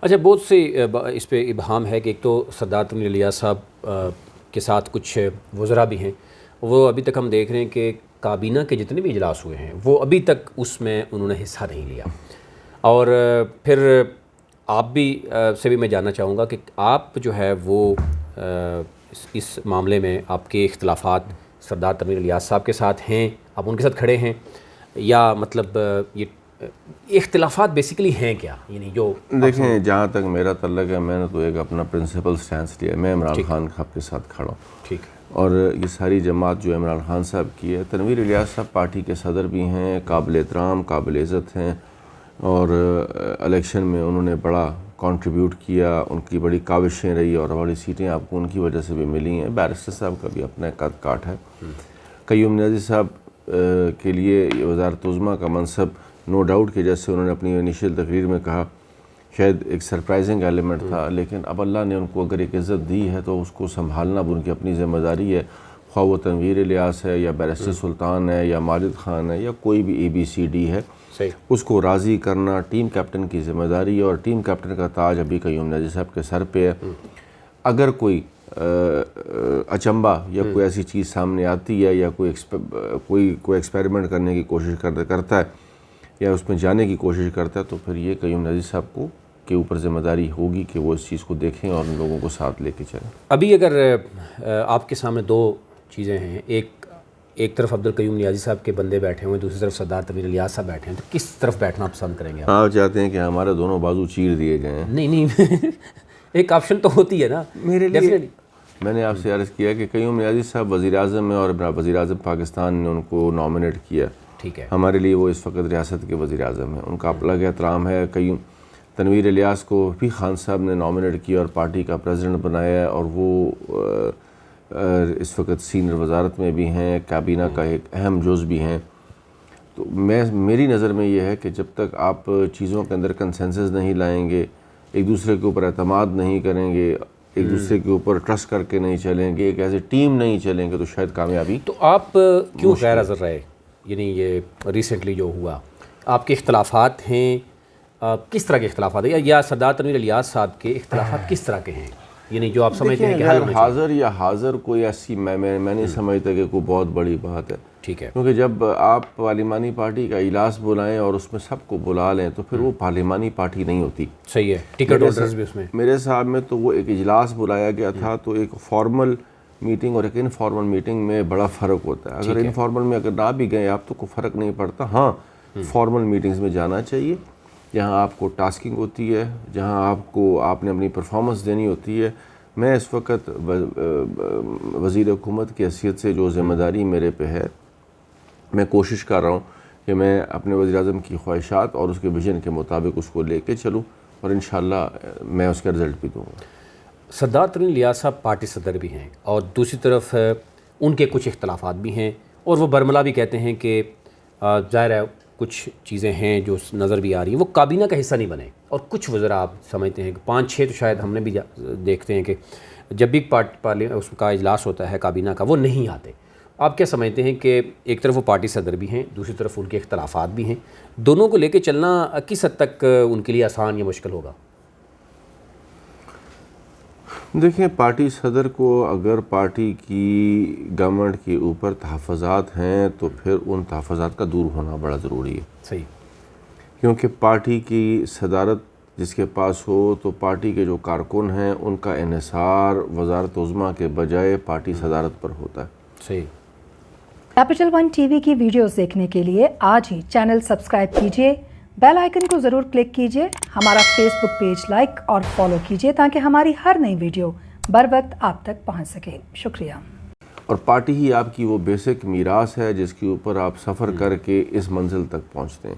اچھا، بہت سے اس پہ ابہام ہے کہ ایک تو سردار تنویر الیاس صاحب کے ساتھ کچھ وزراء بھی ہیں، وہ ابھی تک ہم دیکھ رہے ہیں کہ کابینہ کے جتنے بھی اجلاس ہوئے ہیں وہ ابھی تک اس میں انہوں نے حصہ نہیں لیا. اور پھر آپ بھی سے بھی میں جاننا چاہوں گا کہ آپ جو ہے وہ اس معاملے میں آپ کے اختلافات سردار تنویر الیاس صاحب کے ساتھ ہیں، آپ ان کے ساتھ کھڑے ہیں، یا مطلب یہ اختلافات بیسیکلی ہیں کیا؟ یعنی جو دیکھیں، جہاں تک میرا تعلق ہے، میں نے تو ایک اپنا پرنسپل سٹینس لیا. میں عمران خان صاحب کے ساتھ کھڑا ہوں. ٹھیک ہے. اور یہ ساری جماعت جو عمران خان صاحب کی ہے، تنویر الیاس صاحب پارٹی کے صدر بھی ہیں، قابل احترام، قابل عزت ہیں، اور الیکشن میں انہوں نے بڑا کنٹریبیوٹ کیا، ان کی بڑی کاوشیں رہی اور بڑی سیٹیں آپ کو ان کی وجہ سے بھی ملی ہیں. بیرسٹر صاحب کا بھی اپنا قد کاٹ ہے. قیوم نیازی صاحب کے لیے یہ وزارت عظمیٰ کا منصب نو ڈاؤٹ کہ جیسے انہوں نے اپنی انیشیل تقریر میں کہا شاید ایک سرپرائزنگ ایلیمنٹ تھا، لیکن اب اللہ نے ان کو اگر ایک عزت دی ہے تو اس کو سنبھالنا بھی ان کی اپنی ذمہ داری ہے. خواہ وہ تنویر الیاس ہے یا بیرسٹر سلطان ہے یا ماجد خان ہے یا کوئی بھی ABCD ہے، اس کو راضی کرنا ٹیم کیپٹن کی ذمہ داری ہے، اور ٹیم کیپٹن کا تاج ابھی قیوم نیازی صاحب کے سر پہ ہے. اگر کوئی اچنبا یا کوئی ایسی چیز سامنے آتی ہے یا کوئی ایکسپیریمنٹ کرنے کی کوشش کرتا ہے یا اس میں جانے کی کوشش کرتا ہے، تو پھر یہ قیوم نیازی صاحب کو کے اوپر ذمہ داری ہوگی کہ وہ اس چیز کو دیکھیں اور ان لوگوں کو ساتھ لے کے چلیں. ابھی اگر آپ کے سامنے دو چیزیں ہیں، ایک طرف عبدالقیوم نیازی صاحب کے بندے بیٹھے ہوئے ہیں، دوسری طرف سردار تنویر الیاس صاحب بیٹھے ہیں، تو کس طرف بیٹھنا پسند کریں گے آپ چاہتے ہیں کہ ہمارے دونوں بازو چیر دیے جائیں؟ نہیں ایک آپشن تو ہوتی ہے نا میرے لیے. میں نے آپ سے عرض کیا کہ قیوم نیازی صاحب وزیر اعظم میں، اور وزیر اعظم پاکستان نے ان کو نامنیٹ کیا. ٹھیک ہے. ہمارے لیے وہ اس وقت ریاست کے وزیر اعظم ہیں، ان کا الگ احترام ہے. تنویر الیاس کو بھی خان صاحب نے نامنیٹ کیا اور پارٹی کا پریزیڈنٹ بنایا ہے، اور وہ اس وقت سینئر وزارت میں بھی ہیں، کابینہ کا ایک اہم جز بھی ہیں. تو میری نظر میں یہ ہے کہ جب تک آپ چیزوں کے اندر کنسنسس نہیں لائیں گے، ایک دوسرے کے اوپر اعتماد نہیں کریں گے، ایک دوسرے کے اوپر ٹرسٹ کر کے نہیں چلیں گے، ایک ایسے ٹیم نہیں چلیں گے، تو شاید کامیابی. تو آپ کیوں غیر حاضر رہے؟ یعنی یہ ریسنٹلی جو ہوا، آپ کے اختلافات ہیں، کس طرح کے اختلافات ہیں، یا سردار تنویر الیاس صاحب کے اختلافات کس طرح کے ہیں؟ یعنی جو آپ سمجھتے ہیں کہ حاضر یا حاضر کوئی ایسی میں نہیں سمجھتا کہ کوئی بہت بڑی بات ہے. ٹھیک ہے. کیونکہ جب آپ پارلیمانی پارٹی کا اجلاس بلائیں اور اس میں سب کو بلا لیں تو پھر وہ پارلیمانی پارٹی نہیں ہوتی. صحیح ہے. ٹکٹ ہولڈرز بھی اس میں. میرے حساب میں تو وہ ایک اجلاس بلایا گیا تھا، تو ایک فارمل میٹنگ اور ایک انفارمل میٹنگ میں بڑا فرق ہوتا ہے. اگر انفارمل میں اگر نہ بھی گئے آپ تو کوئی فرق نہیں پڑتا. ہاں، فارمل میٹنگز میں جانا چاہیے، جہاں آپ کو ٹاسکنگ ہوتی ہے، جہاں آپ نے اپنی پرفارمنس دینی ہوتی ہے. میں اس وقت وزیر حکومت کی حیثیت سے جو ذمہ داری میرے پہ ہے، میں کوشش کر رہا ہوں کہ میں اپنے وزیر اعظم کی خواہشات اور اس کے ویژن کے مطابق اس کو لے کے چلوں، اور انشاءاللہ میں اس کا رزلٹ بھی دوں گا. سردار تنویر الیاس صاحب پارٹی صدر بھی ہیں، اور دوسری طرف ان کے کچھ اختلافات بھی ہیں، اور وہ برملا بھی کہتے ہیں کہ ظاہر ہے کچھ چیزیں ہیں جو نظر بھی آ رہی ہیں، وہ کابینہ کا حصہ نہیں بنے. اور کچھ وزراء آپ سمجھتے ہیں کہ 5-6 تو شاید ہم نے بھی دیکھتے ہیں کہ جب بھی اس کا اجلاس ہوتا ہے کابینہ کا، وہ نہیں آتے. آپ کیا سمجھتے ہیں کہ ایک طرف وہ پارٹی صدر بھی ہیں، دوسری طرف ان کے اختلافات بھی ہیں، دونوں کو لے کے چلنا کس حد تک ان کے لیے آسان یا مشکل ہوگا؟ دیکھیں، پارٹی صدر کو اگر پارٹی کی گورنمنٹ کے اوپر تحفظات ہیں تو پھر ان تحفظات کا دور ہونا بڑا ضروری ہے. صحیح. کیونکہ پارٹی کی صدارت جس کے پاس ہو تو پارٹی کے جو کارکن ہیں ان کا انحصار وزارت عظمیٰ کے بجائے پارٹی صدارت پر ہوتا ہے. صحیح. کیپٹل ون ٹی وی کی ویڈیوز دیکھنے کے لیے آج ہی چینل سبسکرائب کیجیے، بیل آئیکن کو ضرور کلک کیجیے، ہمارا فیس بک پیج لائک اور فالو کیجیے تاکہ ہماری ہر نئی ویڈیو بر وقت آپ تک پہنچ سکے. شکریہ. اور پارٹی ہی آپ کی وہ بیسک میراث ہے جس کے اوپر آپ سفر کر کے اس منزل تک پہنچتے ہیں،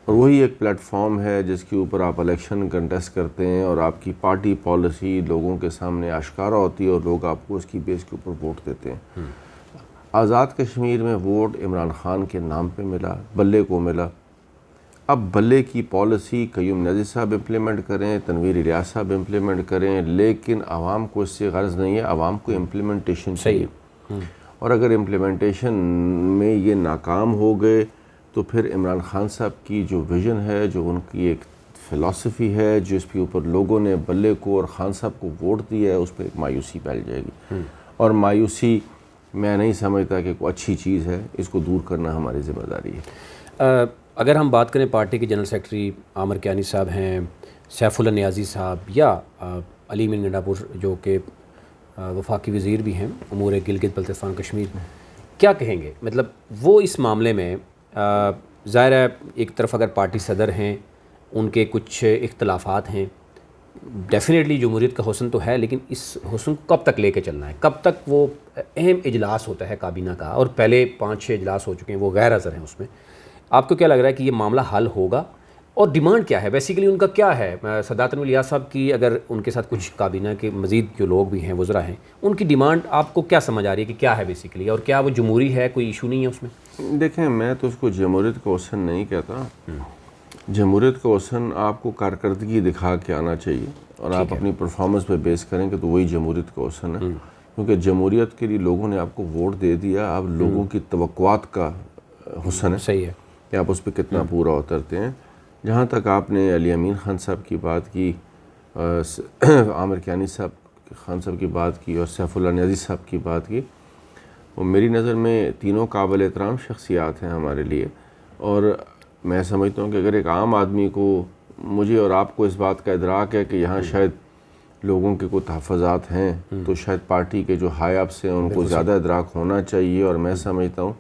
اور وہی ایک پلیٹ فارم ہے جس کے اوپر آپ الیکشن کنٹیسٹ کرتے ہیں اور آپ کی پارٹی پالیسی لوگوں کے سامنے آشکارا ہوتی ہے اور لوگ آپ کو اس کی بیس کے اوپر ووٹ دیتے ہیں. آزاد کشمیر میں ووٹ عمران خان کے نام پہ ملا، بلے کو ملا. اب بلے کی پالیسی قیوم نیازی صاحب امپلیمنٹ کریں، تنویر الیاس صاحب امپلیمنٹ کریں، لیکن عوام کو اس سے غرض نہیں ہے، عوام کو امپلیمنٹیشن چاہیے. اور اگر امپلیمنٹیشن میں یہ ناکام ہو گئے تو پھر عمران خان صاحب کی جو ویژن ہے، جو ان کی ایک فلسفی ہے جس کے اوپر لوگوں نے بلے کو اور خان صاحب کو ووٹ دیا ہے، اس پہ ایک مایوسی پھیل جائے گی، اور مایوسی میں نہیں سمجھتا کہ کوئی اچھی چیز ہے، اس کو دور کرنا ہماری ذمہ داری ہے۔ اگر ہم بات کریں پارٹی کے جنرل سیکرٹری عامر کیانی صاحب ہیں، سیف اللہ نیازی صاحب یا علی امین گنڈا پور جو کہ وفاقی وزیر بھی ہیں امور گلگت بلتستان کشمیر، کیا کہیں گے؟ مطلب وہ اس معاملے میں ظاہر ہے ایک طرف اگر پارٹی صدر ہیں ان کے کچھ اختلافات ہیں، ڈیفینیٹلی جمہوریت کا حسن تو ہے، لیکن اس حسن کو کب تک لے کے چلنا ہے؟ کب تک وہ اہم اجلاس ہوتا ہے کابینہ کا، اور پہلے 5-6 اجلاس ہو چکے ہیں، وہ غیر حاضر ہیں اس میں، آپ کو کیا لگ رہا ہے کہ یہ معاملہ حل ہوگا؟ اور ڈیمانڈ کیا ہے بیسیکلی ان کا؟ کیا ہے سردار تنویر الیاس صاحب کی، اگر ان کے ساتھ کچھ کابینہ کے مزید جو لوگ بھی ہیں وزراء ہیں، ان کی ڈیمانڈ آپ کو کیا سمجھ آ رہی ہے کہ کیا ہے بیسیکلی، اور کیا وہ جمہوری ہے، کوئی ایشو نہیں ہے اس میں؟ دیکھیں، میں تو اس کو جمہوریت کا حسن نہیں کہتا۔ جمہوریت کا حسن آپ کو کارکردگی دکھا کے آنا چاہیے، اور آپ اپنی پرفارمنس پہ بیس کریں کہ تو وہی جمہوریت کا حسن ہے، کیونکہ جمہوریت کے لیے لوگوں نے آپ کو ووٹ دے دیا، اب لوگوں کی توقعات کا حسن ہے، صحیح ہے کہ آپ اس پہ کتنا پورا اترتے ہیں۔ جہاں تک آپ نے علی امین خان صاحب کی بات کی، عامر کیانی خان صاحب کی بات کی، اور سیف اللہ نیازی صاحب کی بات کی، وہ میری نظر میں تینوں قابل احترام شخصیات ہیں ہمارے لیے، اور میں سمجھتا ہوں کہ اگر ایک عام آدمی کو، مجھے اور آپ کو اس بات کا ادراک ہے کہ یہاں شاید لوگوں کے کوئی تحفظات ہیں، تو شاید پارٹی کے جو ہائی اپس ہیں ان کو زیادہ ادراک ہونا چاہیے، اور میں سمجھتا ہوں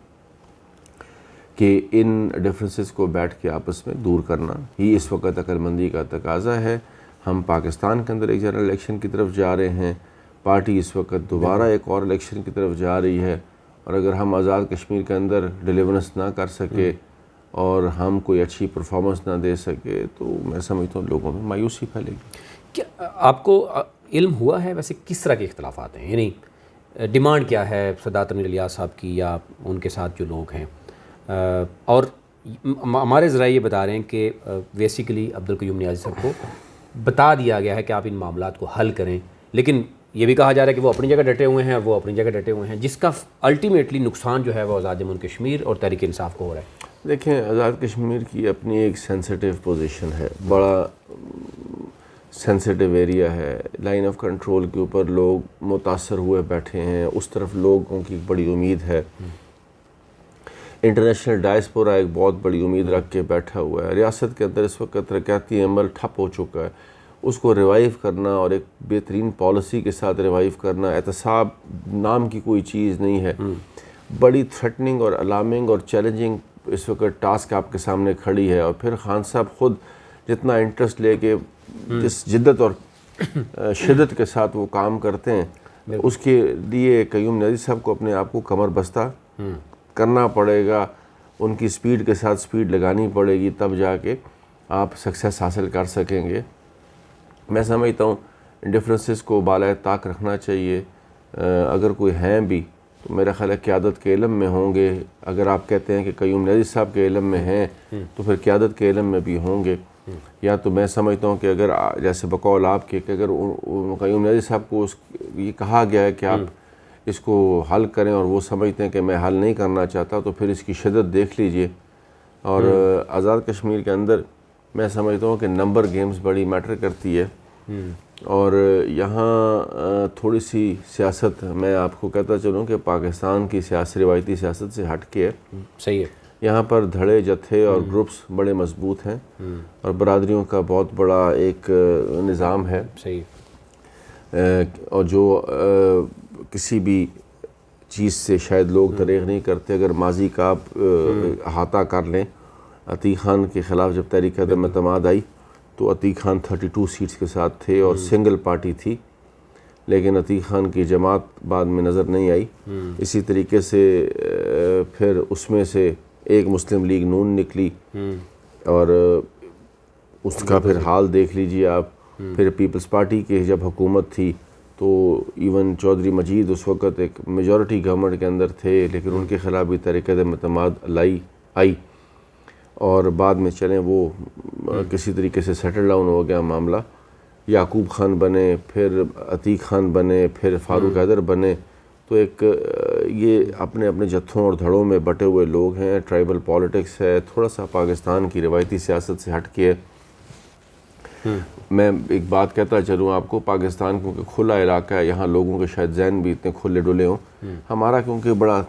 کہ ان ڈفرینسز کو بیٹھ کے آپس میں دور کرنا ہی اس وقت عقل مندی کا تقاضا ہے۔ ہم پاکستان کے اندر ایک جنرل الیکشن کی طرف جا رہے ہیں، پارٹی اس وقت دوبارہ ایک اور الیکشن کی طرف جا رہی ہے، اور اگر ہم آزاد کشمیر کے اندر ڈیلیورنس نہ کر سکے اور ہم کوئی اچھی پرفارمنس نہ دے سکے، تو میں سمجھتا ہوں لوگوں میں مایوسی پھیلے گی۔ کیا آپ کو علم ہوا ہے ویسے کس طرح کے اختلافات ہیں؟ یعنی ڈیمانڈ کیا ہے سردار تنویر الیاس صاحب کی یا ان کے ساتھ جو لوگ ہیں؟ اور ہمارے ذرائع یہ بتا رہے ہیں کہ بیسیکلی عبدالقیوم نیازی صاحب کو بتا دیا گیا ہے کہ آپ ان معاملات کو حل کریں، لیکن یہ بھی کہا جا رہا ہے کہ وہ اپنی جگہ ڈٹے ہوئے ہیں اور وہ اپنی جگہ ڈٹے ہوئے ہیں، جس کا الٹیمیٹلی نقصان جو ہے وہ آزاد جموں کشمیر اور تحریک انصاف کو ہو رہا ہے۔ دیکھیں، آزاد کشمیر کی اپنی ایک سینسیٹیو پوزیشن ہے، بڑا سینسیٹیو ایریا ہے، لائن آف کنٹرول کے اوپر لوگ متاثر ہوئے بیٹھے ہیں، اس طرف لوگوں کی بڑی امید ہے، انٹرنیشنل ڈائسپورا ایک بہت بڑی امید رکھ کے بیٹھا ہوا ہے، ریاست کے اندر اس وقت ترقیاتی عمل ٹھپ ہو چکا ہے، اس کو ریوائیو کرنا اور ایک بہترین پالیسی کے ساتھ ریوائیو کرنا، احتساب نام کی کوئی چیز نہیں ہے، بڑی تھریٹننگ اور الارمنگ اور چیلنجنگ اس وقت ٹاسک آپ کے سامنے کھڑی ہے، اور پھر خان صاحب خود جتنا انٹرسٹ لے کے جس جدت اور شدت کے ساتھ وہ کام کرتے ہیں، اس کے لیے قیوم نیازی صاحب کو اپنے آپ کو کمر بستہ کرنا پڑے گا، ان کی سپیڈ کے ساتھ سپیڈ لگانی پڑے گی، تب جا کے آپ سکسیس حاصل کر سکیں گے۔ میں سمجھتا ہوں ڈفرینسز کو بالائے طاق رکھنا چاہیے، اگر کوئی ہیں بھی تو میرا خیال ہے قیادت کے علم میں ہوں گے، اگر آپ کہتے ہیں کہ قیوم نیازی صاحب کے علم میں ہیں تو پھر قیادت کے علم میں بھی ہوں گے، یا تو میں سمجھتا ہوں کہ اگر جیسے بقول آپ کے کہ اگر قیوم نیازی صاحب کو یہ کہا گیا ہے کہ آپ اس کو حل کریں اور وہ سمجھتے ہیں کہ میں حل نہیں کرنا چاہتا، تو پھر اس کی شدت دیکھ لیجئے۔ اور آزاد کشمیر کے اندر میں سمجھتا ہوں کہ نمبر گیمز بڑی میٹر کرتی ہے، اور یہاں تھوڑی سی سیاست، میں آپ کو کہتا چلوں کہ پاکستان کی روایتی سیاست سے ہٹ کے صحیح ہے، یہاں پر دھڑے جتھے اور گروپس بڑے مضبوط ہیں، اور برادریوں کا بہت بڑا ایک نظام ہے، صحیح، اور جو کسی بھی چیز سے شاید لوگ دریغ نہیں کرتے۔ اگر ماضی کا آپ احاطہ کر لیں، عتیق خان کے خلاف جب تحریک عدم اعتماد آئی تو عتیق خان 32 سیٹس کے ساتھ تھے اور سنگل پارٹی تھی، لیکن عتیق خان کی جماعت بعد میں نظر نہیں آئی۔ اسی طریقے سے پھر اس میں سے ایک مسلم لیگ نون نکلی، اور اس کا پھر حال دیکھ لیجئے آپ۔ پھر پیپلز پارٹی کی جب حکومت تھی تو ایون چودھری مجید اس وقت ایک میجورٹی گورنمنٹ کے اندر تھے، لیکن ان کے خلاف بھی تحریک عدم اعتماد آئی، اور بعد میں چلیں وہ کسی طریقے سے سیٹل ڈاؤن ہو گیا معاملہ۔ یعقوب خان بنے، پھر عتیق خان بنے، پھر فاروق حیدر بنے، تو ایک یہ اپنے اپنے جتھوں اور دھڑوں میں بٹے ہوئے لوگ ہیں، ٹرائبل پالیٹکس ہے، تھوڑا سا پاکستان کی روایتی سیاست سے ہٹ کے، میں ایک بات کہتا چلوں آپ کو، پاکستان کیونکہ کھلا علاقہ ہے، یہاں لوگوں کے شاید ذہن بھی اتنے کھلے ڈلے ہوں، ہمارا کیونکہ بڑا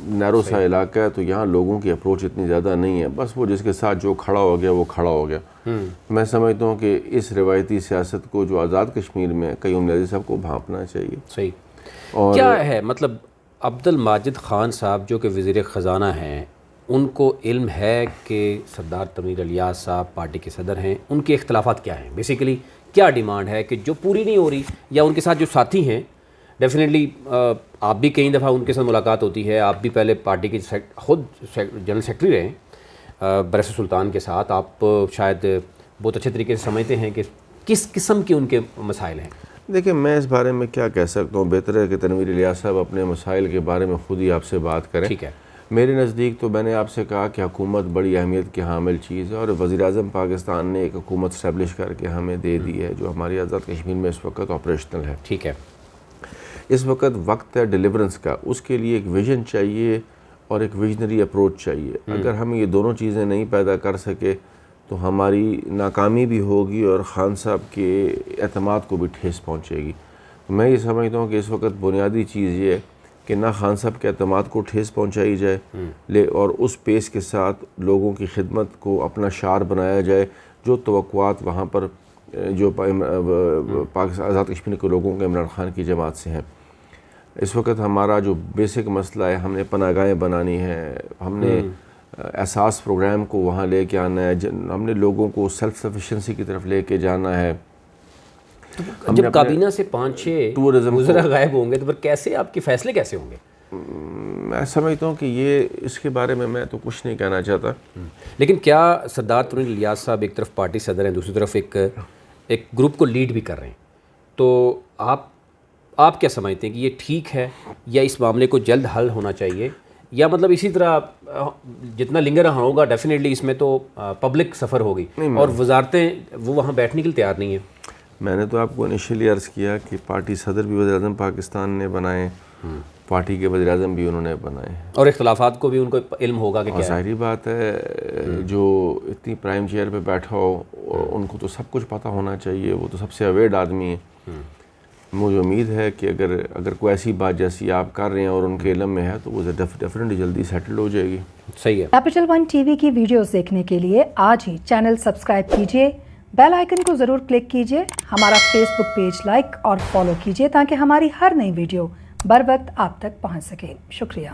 نیرو سا علاقہ ہے تو یہاں لوگوں کی اپروچ اتنی زیادہ نہیں ہے، بس وہ جس کے ساتھ جو کھڑا ہو گیا وہ کھڑا ہو گیا۔ میں سمجھتا ہوں کہ اس روایتی سیاست کو جو آزاد کشمیر میں قیوم نیازی صاحب کو بھانپنا چاہیے۔ صحیح۔ اور کیا ہے مطلب عبد الماجد خان صاحب جو کہ وزیر خزانہ ہیں، ان کو علم ہے کہ سردار تنویر الیاس صاحب پارٹی کے صدر ہیں، ان کے اختلافات کیا ہیں؟ بیسیکلی کیا ڈیمانڈ ہے کہ جو پوری نہیں ہو رہی، یا ان کے ساتھ جو ساتھی ہیں، ڈیفینیٹلی آپ بھی کئی دفعہ ان کے ساتھ ملاقات ہوتی ہے، آپ بھی پہلے پارٹی کے خود جنرل سیکرٹری رہے برس سلطان کے ساتھ، آپ شاید بہت اچھے طریقے سے سمجھتے ہیں کہ کس قسم کے ان کے مسائل ہیں۔ دیکھیں میں اس بارے میں کیا کہہ سکتا ہوں، بہتر ہے کہ تنویر الیاس صاحب اپنے مسائل کے بارے میں خود ہی آپ سے بات کریں۔ ٹھیک ہے۔ میرے نزدیک تو میں نے آپ سے کہا کہ حکومت بڑی اہمیت کی حامل چیز ہے، اور وزیر اعظم پاکستان نے ایک حکومت اسٹیبلش کر کے ہمیں دے دی ہے جو ہماری آزاد کشمیر میں اس وقت آپریشنل ہے۔ ٹھیک ہے۔ اس وقت وقت ہے ڈیلیورنس کا، اس کے لیے ایک ویژن چاہیے اور ایک ویژنری اپروچ چاہیے۔ اگر ہم یہ دونوں چیزیں نہیں پیدا کر سکے تو ہماری ناکامی بھی ہوگی اور خان صاحب کے اعتماد کو بھی ٹھیس پہنچے گی۔ میں یہ سمجھتا ہوں کہ اس وقت بنیادی چیز یہ ہے کہ نہ خان صاحب کے اعتماد کو ٹھیس پہنچائی جائے اور اس پیس کے ساتھ لوگوں کی خدمت کو اپنا شعار بنایا جائے جو توقعات وہاں پر جو پاکستان آزاد کشمیر کے لوگوں کے عمران خان کی جماعت سے ہیں۔ اس وقت ہمارا جو بیسک مسئلہ ہے، ہم نے پناہ گاہیں بنانی ہے، ہم نے احساس پروگرام کو وہاں لے کے آنا ہے، ہم نے لوگوں کو سیلف سفیشنسی کی طرف لے کے جانا ہے۔ جب کابینہ سے 5-6 وزراء غائب ہوں گے تو پھر کیسے آپ کے فیصلے کیسے ہوں گے؟ میں سمجھتا ہوں کہ یہ اس کے بارے میں تو کچھ نہیں کہنا چاہتا۔ لیکن کیا سردار تنویر الیاس صاحب ایک طرف پارٹی صدر ہیں، دوسری طرف ایک گروپ کو لیڈ بھی کر رہے ہیں، تو آپ کیا سمجھتے ہیں کہ یہ ٹھیک ہے یا اس معاملے کو جلد حل ہونا چاہیے، یا مطلب اسی طرح جتنا لنگر ہوگا ڈیفینیٹلی اس میں تو پبلک سفر ہوگی اور وزارتیں وہ وہاں بیٹھنے کے لیے تیار نہیں ہیں؟ میں نے تو آپ کو انیشلی عرض کیا کہ پارٹی صدر بھی وزیر اعظم پاکستان نے بنائے، پارٹی کے وزیر اعظم بھی انہوں نے بنائے ہیں، اور اختلافات کو بھی ان کو علم ہوگا کہ کیا ہے۔ ظاہری بات ہے جو اتنی پرائم چیئر پہ بیٹھا ہو ان کو تو سب کچھ پتہ ہونا چاہیے، وہ تو سب سے اویئرڈ آدمی ہے۔ مجھے امید ہے کہ اگر کوئی ایسی بات جیسی آپ کر رہے ہیں اور ان کے علم میں ہے تو وہ ڈیفینیٹلی جلدی سیٹل ہو جائے گی۔ صحیح ہے۔ کیپٹل ون ٹی وی کی ویڈیوز دیکھنے کے لیے آج ہی چینل سبسکرائب کیجیے، بیل آئیکن کو ضرور کلک کیجیے، ہمارا فیس بک پیج لائک اور فالو کیجیے تاکہ ہماری ہر نئی ویڈیو بر وقت آپ تک پہنچ سکے۔ شکریہ۔